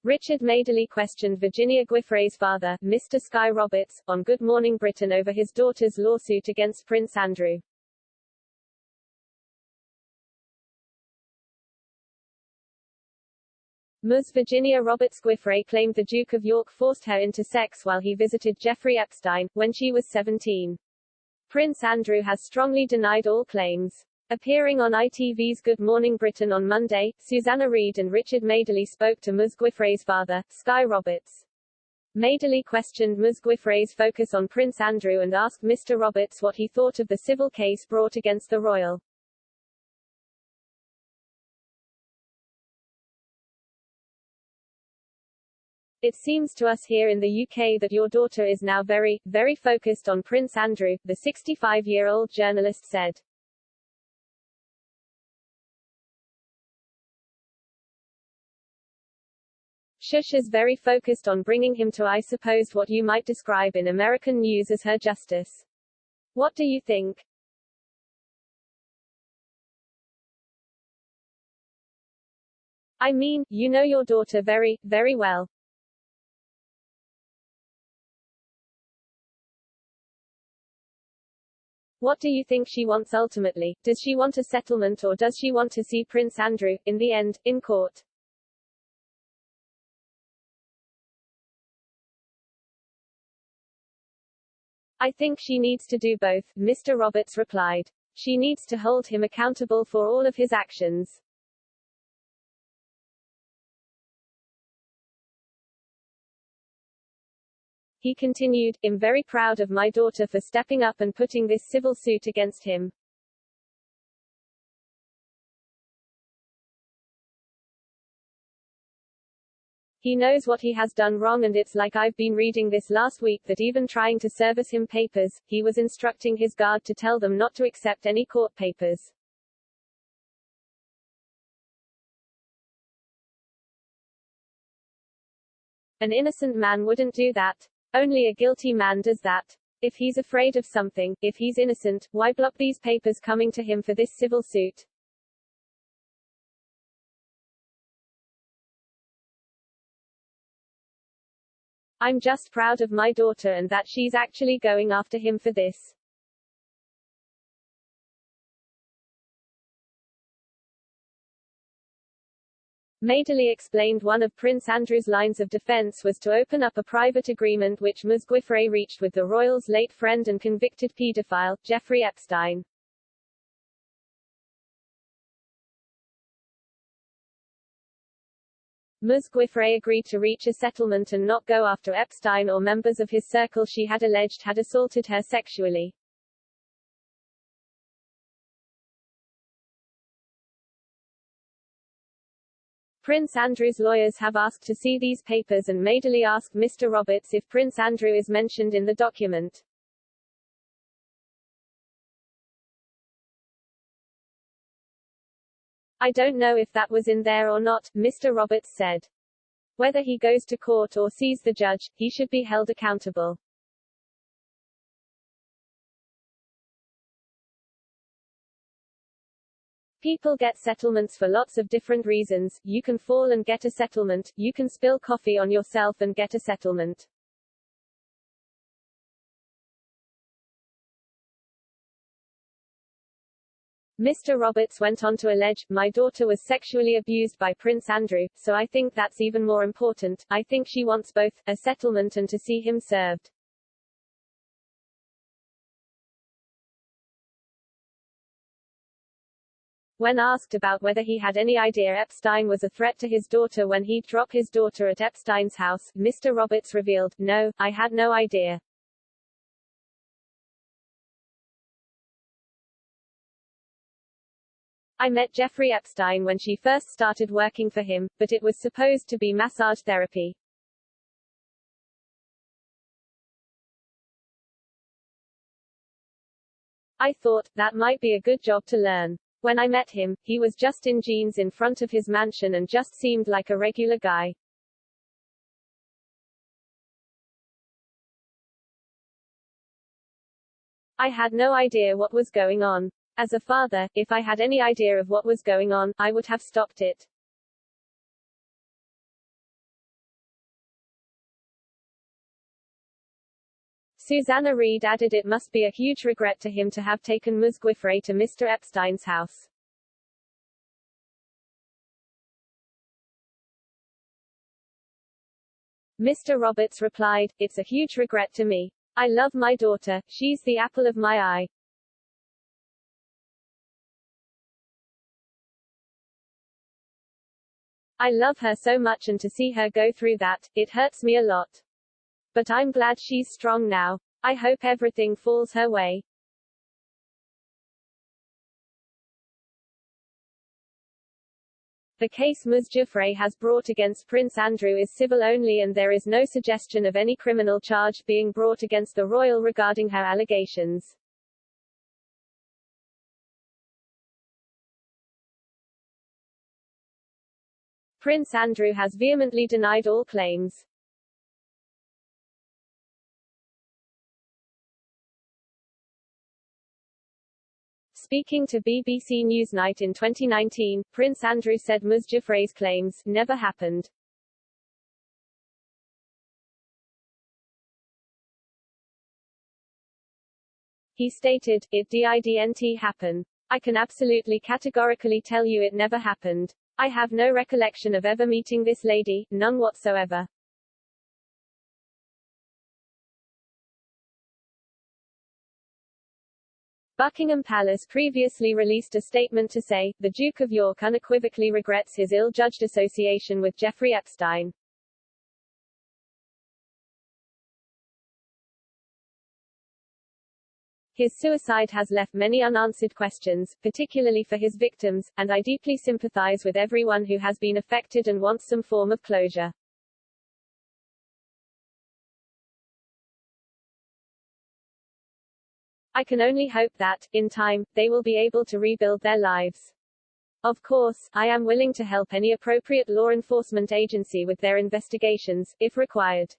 Richard Madeley questioned Virginia Guiffre's father, Mr. Sky Roberts, on Good Morning Britain over his daughter's lawsuit against Prince Andrew. Ms. Virginia Roberts Guiffre claimed the Duke of York forced her into sex while he visited Jeffrey Epstein, when she was 17. Prince Andrew has strongly denied all claims. Appearing on ITV's Good Morning Britain on Monday, Susanna Reid and Richard Madeley spoke to Ms. Guiffre's father, Sky Roberts. Madeley questioned Ms. Guiffre's focus on Prince Andrew and asked Mr. Roberts what he thought of the civil case brought against the royal. It seems to us here in the UK that your daughter is now very, very focused on Prince Andrew, the 65-year-old journalist said. Shush is very focused on bringing him to, I suppose, what you might describe in American news as her justice. What do you think? I mean, you know your daughter very, very well. What do you think she wants ultimately? Does she want a settlement or does she want to see Prince Andrew, in the end, in court? I think she needs to do both, Mr. Roberts replied. She needs to hold him accountable for all of his actions. He continued, I'm very proud of my daughter for stepping up and putting this civil suit against him. He knows what he has done wrong and it's like I've been reading this last week that even trying to service him papers, he was instructing his guard to tell them not to accept any court papers. An innocent man wouldn't do that. Only a guilty man does that. If he's afraid of something, if he's innocent, why block these papers coming to him for this civil suit? I'm just proud of my daughter and that she's actually going after him for this. Madeley explained one of Prince Andrew's lines of defense was to open up a private agreement which Ms. Guiffre reached with the royal's late friend and convicted paedophile, Jeffrey Epstein. Ms. Guiffre agreed to reach a settlement and not go after Epstein or members of his circle she had alleged had assaulted her sexually. Prince Andrew's lawyers have asked to see these papers and Madeley asked Mr. Roberts if Prince Andrew is mentioned in the document. I don't know if that was in there or not, Mr. Roberts said. Whether he goes to court or sees the judge, he should be held accountable. People get settlements for lots of different reasons. You can fall and get a settlement, you can spill coffee on yourself and get a settlement. Mr. Roberts went on to allege, my daughter was sexually abused by Prince Andrew, so I think that's even more important. I think she wants both, a settlement and to see him served. When asked about whether he had any idea Epstein was a threat to his daughter when he'd drop his daughter at Epstein's house, Mr. Roberts revealed, no, I had no idea. I met Jeffrey Epstein when she first started working for him, but it was supposed to be massage therapy. I thought, that might be a good job to learn. When I met him, he was just in jeans in front of his mansion and just seemed like a regular guy. I had no idea what was going on. As a father, if I had any idea of what was going on, I would have stopped it. Susanna Reid added it must be a huge regret to him to have taken Ms. Guiffre to Mr. Epstein's house. Mr. Roberts replied, "It's a huge regret to me. I love my daughter, she's the apple of my eye. I love her so much, and to see her go through that, it hurts me a lot. But I'm glad she's strong now. I hope everything falls her way." The case Ms. Guiffre has brought against Prince Andrew is civil only, and there is no suggestion of any criminal charge being brought against the royal regarding her allegations. Prince Andrew has vehemently denied all claims. Speaking to BBC Newsnight in 2019, Prince Andrew said Ms. Guiffre's claims never happened. He stated, "It didn't happen. I can absolutely categorically tell you it never happened. I have no recollection of ever meeting this lady, none whatsoever." Buckingham Palace previously released a statement to say, the Duke of York unequivocally regrets his ill-judged association with Jeffrey Epstein. His suicide has left many unanswered questions, particularly for his victims, and I deeply sympathize with everyone who has been affected and wants some form of closure. I can only hope that, in time, they will be able to rebuild their lives. Of course, I am willing to help any appropriate law enforcement agency with their investigations, if required.